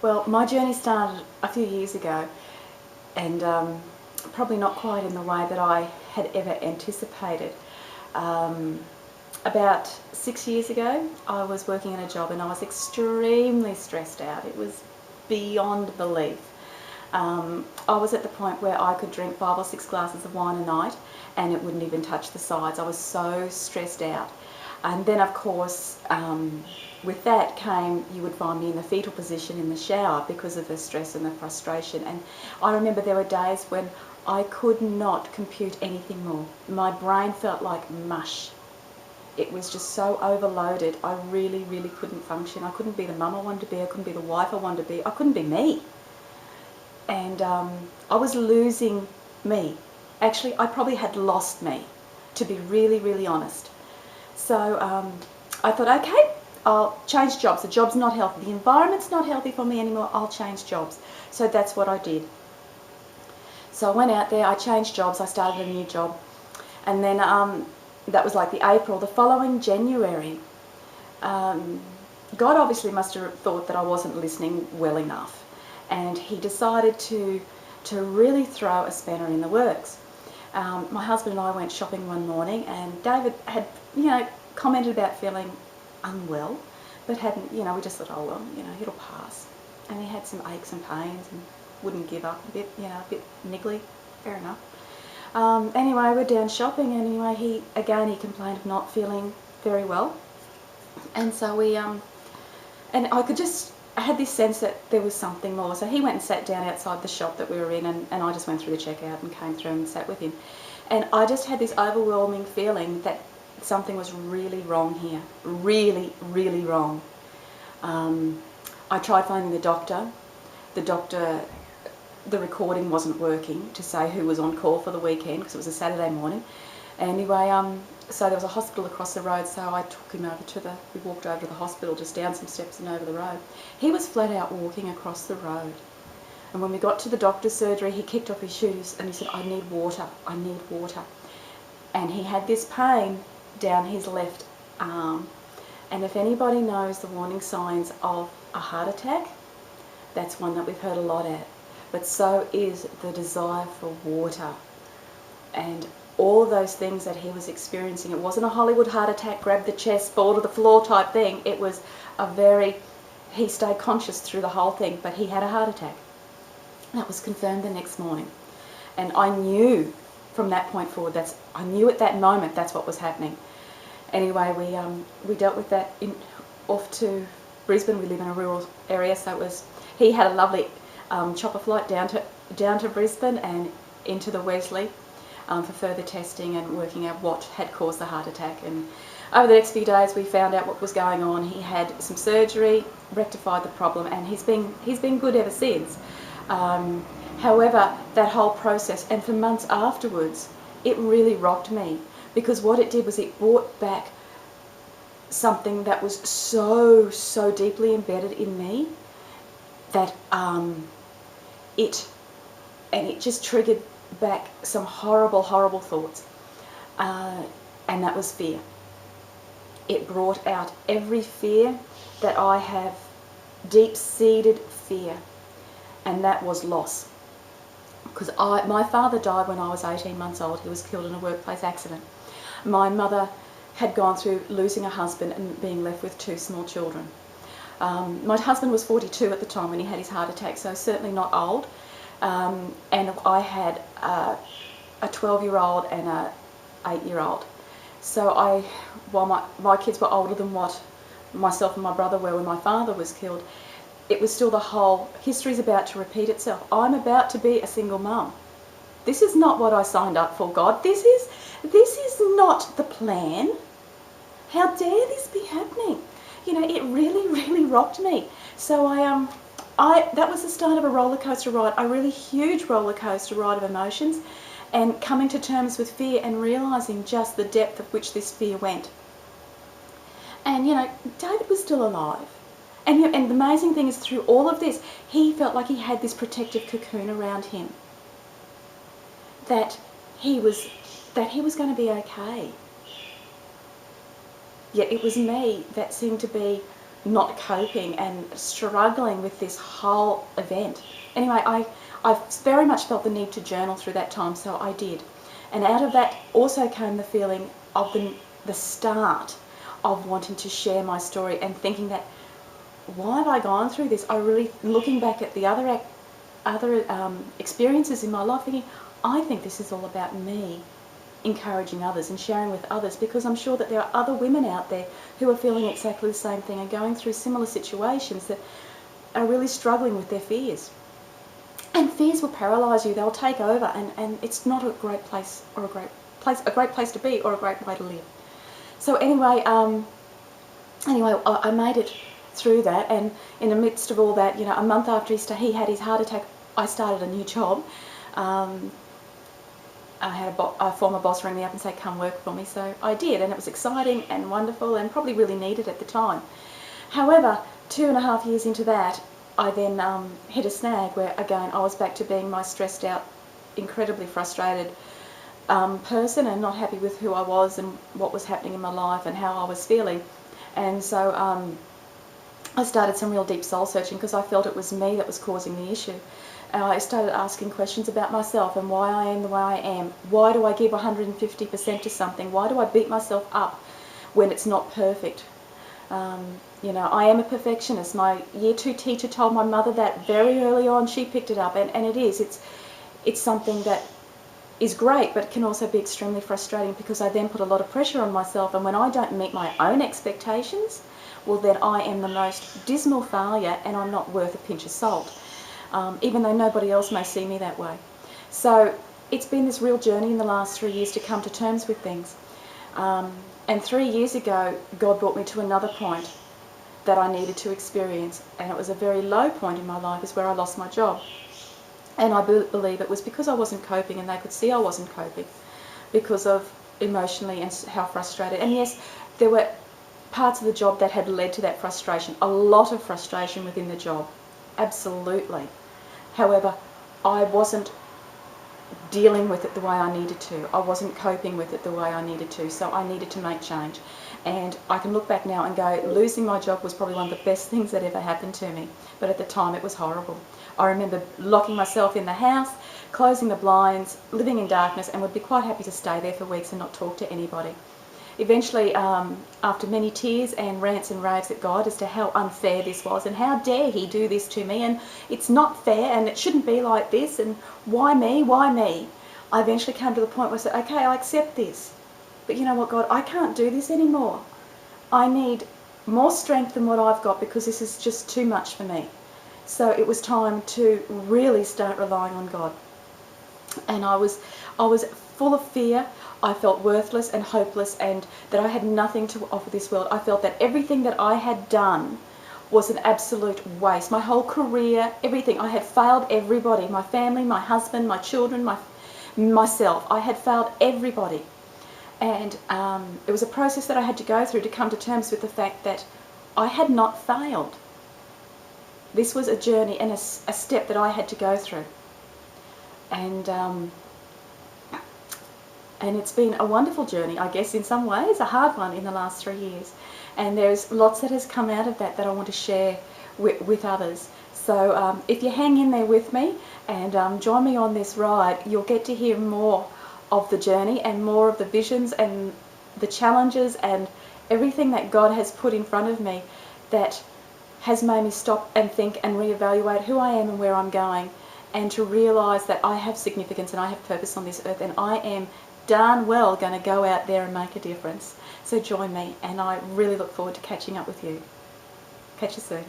Well, my journey started a few years ago, and probably not quite in the way that I had ever anticipated. About 6 years ago, I was working in a job and I was extremely stressed out. It was beyond belief. I was at the point where I could drink 5 or 6 glasses of wine a night and it wouldn't even touch the sides. I was so stressed out. And then, of course, with that came, you would find me in the fetal position in the shower because of the stress and the frustration. And I remember there were days when I could not compute anything more. My brain felt like mush. It was just so overloaded. I really, really couldn't function. I couldn't be the mum I wanted to be. I couldn't be the wife I wanted to be. I couldn't be me. And I was losing me. Actually, I probably had lost me, to be really, really honest. So I thought, okay, I'll change jobs. The job's not healthy. The environment's not healthy for me anymore. I'll change jobs. So that's what I did. So I went out there, I changed jobs, I started a new job. And then that was like the April. The following January, God obviously must have thought that I wasn't listening well enough. And he decided to really throw a spanner in the works. My husband and I went shopping one morning, and David had, commented about feeling unwell, but hadn't, we just thought, oh well, it'll pass. And he had some aches and pains and wouldn't give up, a bit niggly, fair enough. Anyway, we're down shopping, and anyway, he complained of not feeling very well. And so we, and I had this sense that there was something more. So he went and sat down outside the shop that we were in, and I just went through the checkout and came through and sat with him. And I just had this overwhelming feeling that something was really wrong here. Really, really wrong. I tried finding the doctor. The recording wasn't working to say who was on call for the weekend because it was a Saturday morning. Anyway, so there was a hospital across the road, so I took him over we walked over to the hospital, just down some steps and over the road. He was flat out walking across the road. And when we got to the doctor's surgery, he kicked off his shoes and he said, I need water. And he had this pain down his left arm. And if anybody knows the warning signs of a heart attack, that's one that we've heard a lot at. But so is the desire for water. And all of those things that he was experiencing. It wasn't a Hollywood heart attack, grab the chest, fall to the floor type thing. It was he stayed conscious through the whole thing, but he had a heart attack. That was confirmed the next morning. And I knew from that point forward, I knew at that moment that's what was happening. Anyway, we dealt with that off to Brisbane. We live in a rural area, so he had a lovely chopper flight down to Brisbane and into the Wesley for further testing and working out what had caused the heart attack. And over the next few days we found out what was going on. He had some surgery, rectified the problem, and he's been good ever since. However, that whole process, and for months afterwards, it really rocked me, because what it did was it brought back something that was so deeply embedded in me that it just triggered back some horrible thoughts, and that was fear. It brought out every fear that I have, deep-seated fear, and that was loss. Because my father died when I was 18 months old. He was killed in a workplace accident. My mother had gone through losing a husband and being left with 2 small children. My husband was 42 at the time when he had his heart attack, so certainly not old. And I had a 12-year-old and a 8-year-old. So while my kids were older than what myself and my brother were when my father was killed, it was still the whole history's about to repeat itself. I'm about to be a single mum. This is not what I signed up for, God. This is not the plan. How dare this be happening? It really rocked me. So that was the start of a roller coaster ride, a really huge roller coaster ride of emotions, and coming to terms with fear and realising just the depth of which this fear went. And David was still alive. And the amazing thing is, through all of this, he felt like he had this protective cocoon around him. That he was going to be okay. Yet it was me that seemed to be not coping and struggling with this whole event. Anyway, I very much felt the need to journal through that time, so I did. And out of that also came the feeling of the start of wanting to share my story and thinking that, why have I gone through this? I really, looking back at the other experiences in my life, thinking, I think this is all about me encouraging others and sharing with others, because I'm sure that there are other women out there who are feeling exactly the same thing and going through similar situations that are really struggling with their fears. And fears will paralyse you, they'll take over, and it's not a great place or a great place to be or a great way to live. So anyway, I made it through that, and in the midst of all that, a month after Easter, he had his heart attack. I started a new job. I had a former boss ring me up and say, come work for me, so I did, and it was exciting and wonderful and probably really needed at the time. However, 2.5 years into that, I then hit a snag where, again, I was back to being my stressed out, incredibly frustrated person, and not happy with who I was and what was happening in my life and how I was feeling. And so I started some real deep soul searching, because I felt it was me that was causing the issue. I started asking questions about myself and why I am the way I am. Why do I give 150% to something? Why do I beat myself up when it's not perfect? I am a perfectionist. My Year 2 teacher told my mother that very early on. She picked it up, and it is. It's something that is great, but can also be extremely frustrating, because I then put a lot of pressure on myself, and when I don't meet my own expectations, well, then I am the most dismal failure, and I'm not worth a pinch of salt. Even though nobody else may see me that way. So it's been this real journey in the last 3 years to come to terms with things. And 3 years ago, God brought me to another point that I needed to experience, and it was a very low point in my life, is where I lost my job. And I believe it was because I wasn't coping, and they could see I wasn't coping because of emotionally and how frustrated. And yes, there were parts of the job that had led to that frustration, a lot of frustration within the job. Absolutely. However, I wasn't dealing with it the way I needed to. I wasn't coping with it the way I needed to, so I needed to make change. And I can look back now and go, losing my job was probably one of the best things that ever happened to me. But at the time, it was horrible. I remember locking myself in the house, closing the blinds, living in darkness, and would be quite happy to stay there for weeks and not talk to anybody. Eventually, after many tears and rants and raves at God as to how unfair this was and how dare he do this to me, and it's not fair and it shouldn't be like this, and why me, I eventually came to the point where I said, okay, I accept this. But you know what, God, I can't do this anymore. I need more strength than what I've got, because this is just too much for me. So it was time to really start relying on God. And I was full of fear. I felt worthless and hopeless, and that I had nothing to offer this world. I felt that everything that I had done was an absolute waste. My whole career, everything. I had failed everybody. My family, my husband, my children, myself. I had failed everybody. And it was a process that I had to go through to come to terms with the fact that I had not failed. This was a journey and a step that I had to go through. And it's been a wonderful journey, I guess, in some ways, a hard one in the last 3 years. And there's lots that has come out of that I want to share with others. So if you hang in there with me and join me on this ride, you'll get to hear more of the journey and more of the visions and the challenges and everything that God has put in front of me that has made me stop and think and reevaluate who I am and where I'm going, and to realise that I have significance and I have purpose on this earth, and I am darn well going to go out there and make a difference. So join me, and I really look forward to catching up with you. Catch you soon.